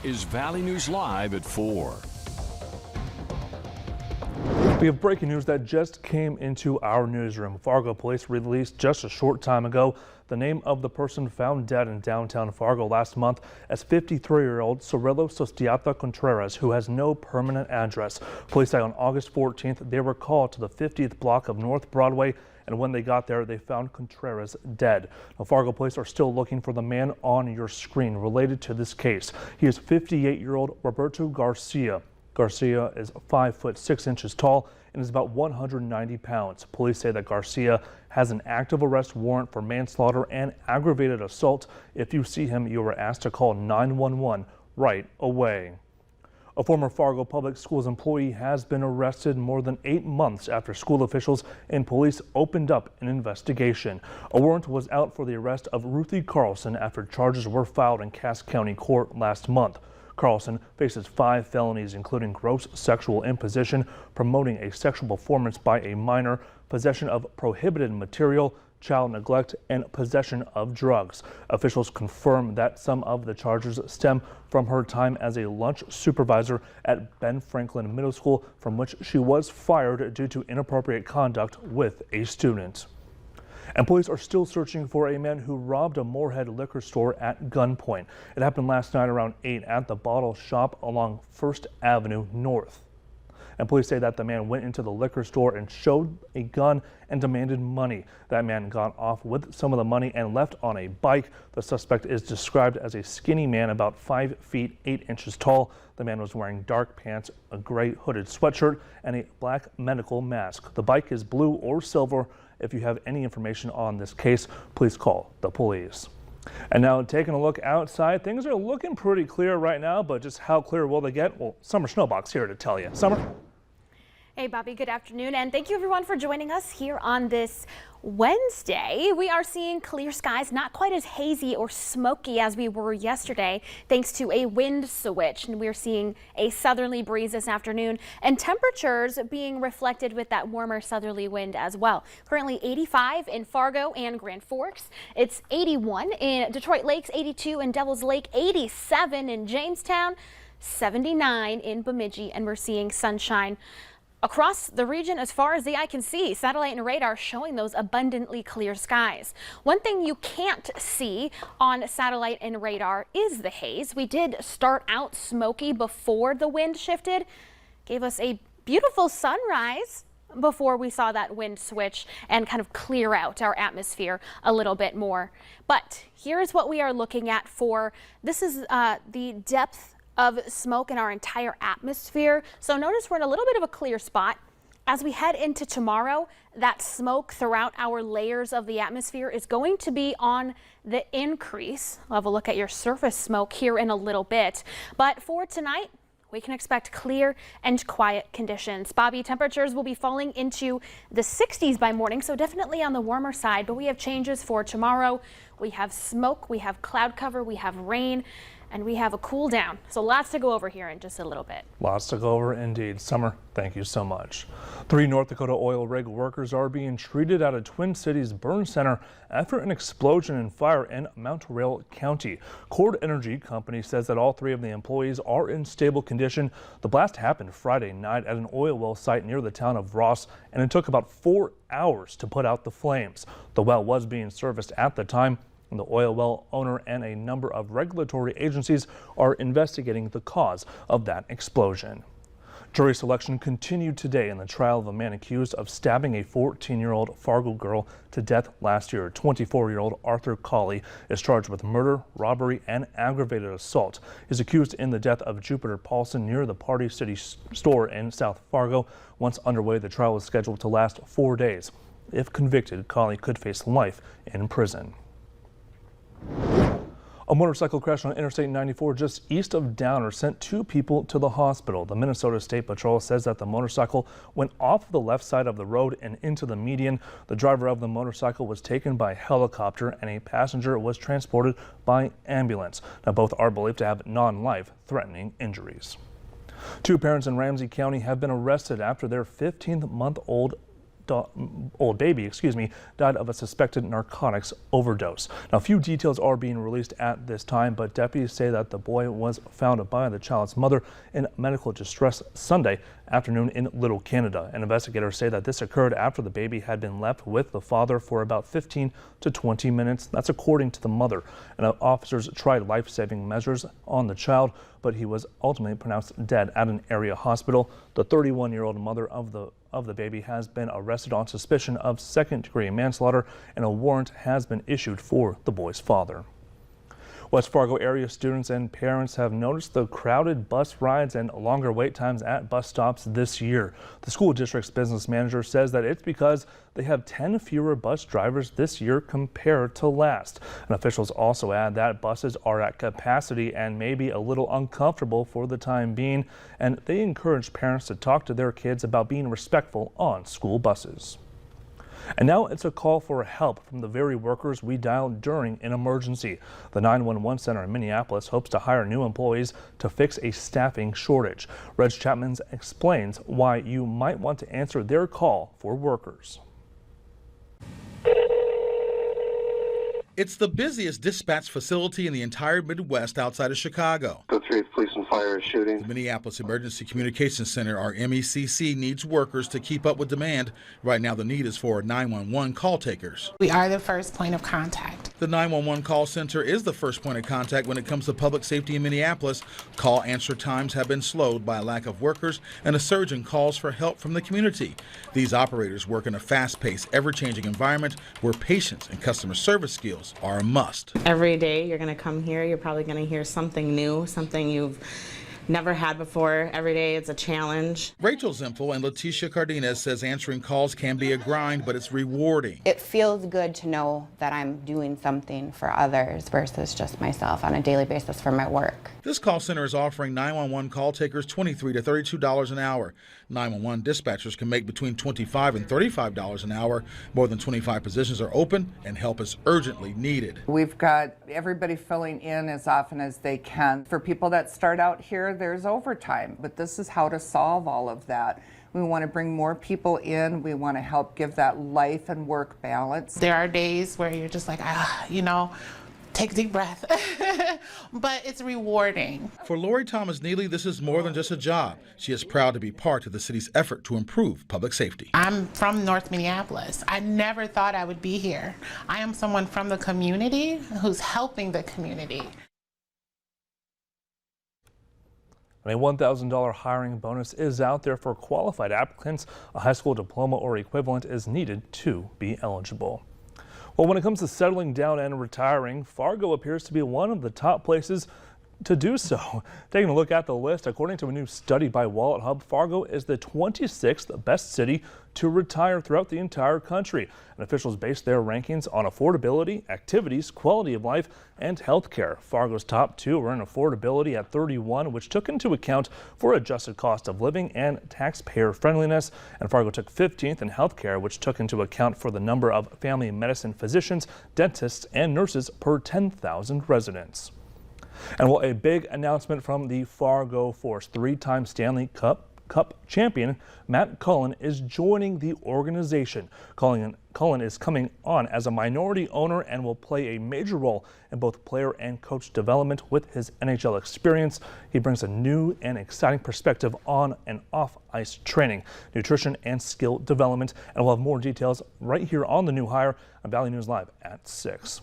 is Valley News Live at 4. We have breaking news that just came into our newsroom. Fargo police released just a short time ago the name of the person found dead in downtown Fargo last month as 53-year-old Cirilo Sostiata Contreras, who has no permanent address. Police say on August 14th they were called to the 50th block of North Broadway, and when they got there, they found Contreras dead. Now, Fargo police are still looking for the man on your screen related to this case. He is 58-year-old Roberto Garcia. Garcia is 5 foot 6 inches tall and is about 190 pounds. Police say that Garcia has an active arrest warrant for manslaughter and aggravated assault. If you see him, you are asked to call 911 right away. A former Fargo Public Schools employee has been arrested more than 8 months after school officials and police opened up an investigation. A warrant was out for the arrest of Ruthie Carlson after charges were filed in Cass County Court last month. Carlson faces 5 felonies, including gross sexual imposition, promoting a sexual performance by a minor, possession of prohibited material, child neglect, and possession of drugs. Officials confirm that some of the charges stem from her time as a lunch supervisor at Ben Franklin Middle School, from which she was fired due to inappropriate conduct with a student. And police are still searching for a man who robbed a Moorhead liquor store at gunpoint. It happened last night around 8 at the Bottle Shop along First Avenue North. And police say that the man went into the liquor store and showed a gun and demanded money. That man got off with some of the money and left on a bike. The suspect is described as a skinny man about 5 feet 8 inches tall. The man was wearing dark pants, a gray hooded sweatshirt, and a black medical mask. The bike is blue or silver. If you have any information on this case, please call the police. And now taking a look outside, things are looking pretty clear right now, but just how clear will they get? Well, Summer Snowbox here to tell you. Summer? Hey, Bobby, good afternoon, and thank you everyone for joining us here on this Wednesday. We are seeing clear skies, not quite as hazy or smoky as we were yesterday, thanks to a wind switch. And we're seeing a southerly breeze this afternoon and temperatures being reflected with that warmer southerly wind as well. Currently 85 in Fargo and Grand Forks. It's 81 in Detroit Lakes, 82 in Devil's Lake, 87 in Jamestown, 79 in Bemidji, and we're seeing sunshine across the region as far as the eye can see. Satellite and radar showing those abundantly clear skies. One thing you can't see on satellite and radar is the haze. We did start out smoky before the wind shifted, gave us a beautiful sunrise before we saw that wind switch and kind of clear out our atmosphere a little bit more. But here's what we are looking at for, this is the depth of smoke in our entire atmosphere. So notice we're in a little bit of a clear spot. As we head into tomorrow, that smoke throughout our layers of the atmosphere is going to be on the increase. We'll have a look at your surface smoke here in a little bit. But for tonight, we can expect clear and quiet conditions. Bobby, temperatures will be falling into the 60s by morning, so definitely on the warmer side, but we have changes for tomorrow. We have smoke, we have cloud cover, we have rain, and we have a cool down. So lots to go over here in just a little bit. Lots to go over indeed. Summer, thank you so much. 3 North Dakota oil rig workers are being treated at a Twin Cities burn center after an explosion and fire in Mountrail County. Cord Energy Company says that all 3 of the employees are in stable condition. The blast happened Friday night at an oil well site near the town of Ross, and it took about 4 hours to put out the flames. The well was being serviced at the time. The oil well owner and a number of regulatory agencies are investigating the cause of that explosion. Jury selection continued today in the trial of a man accused of stabbing a 14-year-old Fargo girl to death last year. 24-year-old Arthur Colley is charged with murder, robbery, and aggravated assault. He's accused in the death of Jupiter Paulson near the Party City store in South Fargo. Once underway, the trial is scheduled to last 4 days. If convicted, Colley could face life in prison. A motorcycle crash on Interstate 94 just east of Downer sent 2 people to the hospital. The Minnesota State Patrol says that the motorcycle went off the left side of the road and into the median. The driver of the motorcycle was taken by helicopter and a passenger was transported by ambulance. Now both are believed to have non-life threatening injuries. 2 parents in Ramsey County have been arrested after their 15-month-old baby, died of a suspected narcotics overdose. Now, a few details are being released at this time, but deputies say that the boy was found by the child's mother in medical distress Sunday afternoon in Little Canada. And investigators say that this occurred after the baby had been left with the father for about 15 to 20 minutes. That's according to the mother. And officers tried life-saving measures on the child, but he was ultimately pronounced dead at an area hospital. The 31-year-old mother of the baby has been arrested on suspicion of second-degree manslaughter, and a warrant has been issued for the boy's father. West Fargo area students and parents have noticed the crowded bus rides and longer wait times at bus stops this year. The school district's business manager says that it's because they have 10 fewer bus drivers this year compared to last. And officials also add that buses are at capacity and may be a little uncomfortable for the time being, and they encourage parents to talk to their kids about being respectful on school buses. And now it's a call for help from the very workers we dialed during an emergency. The 911 center in Minneapolis hopes to hire new employees to fix a staffing shortage. Reg Chapman explains why you might want to answer their call for workers. It's the busiest dispatch facility in the entire Midwest outside of Chicago. Go 3 police and fire shooting. The Minneapolis Emergency Communications Center, or MECC, needs workers to keep up with demand. Right now, the need is for 911 call takers. We are the first point of contact. The 911 call center is the first point of contact when it comes to public safety in Minneapolis. Call answer times have been slowed by a lack of workers and a surge in calls for help from the community. These operators work in a fast-paced, ever-changing environment where patience and customer service skills are a must. Every day you're going to come here, you're probably going to hear something new, something you've never had before. Every day it's a challenge. Rachel Zimpel and Leticia Cardenas says answering calls can be a grind, but it's rewarding. It feels good to know that I'm doing something for others versus just myself on a daily basis for my work. This call center is offering 911 call takers $23 to $32 an hour. 911 dispatchers can make between $25 and $35 an hour. More than 25 positions are open and help is urgently needed. We've got everybody filling in as often as they can. For people that start out here, there's overtime, but this is how to solve all of that. We want to bring more people in. We want to help give that life and work balance. There are days where you're just like, take a deep breath, but it's rewarding. For Lori Thomas Neely, this is more than just a job. She is proud to be part of the city's effort to improve public safety. I'm from North Minneapolis. I never thought I would be here. I am someone from the community who's helping the community. A $1,000 hiring bonus is out there for qualified applicants. A high school diploma or equivalent is needed to be eligible. Well, when it comes to settling down and retiring, Fargo appears to be one of the top places to do so. Taking a look at the list, according to a new study by Wallet Hub, Fargo is the 26th best city to retire throughout the entire country. And officials base their rankings on affordability, activities, quality of life, and health care. Fargo's top two were in affordability at 31, which took into account for adjusted cost of living and taxpayer friendliness. And Fargo took 15th in health care, which took into account for the number of family medicine physicians, dentists, and nurses per 10,000 residents. And well, a big announcement from the Fargo Force. 3-time Stanley Cup champion Matt Cullen is joining the organization. Cullen is coming on as a minority owner and will play a major role in both player and coach development with his NHL experience. He brings a new and exciting perspective on and off ice training, nutrition, and skill development. And we'll have more details right here on the new hire on Valley News Live at 6.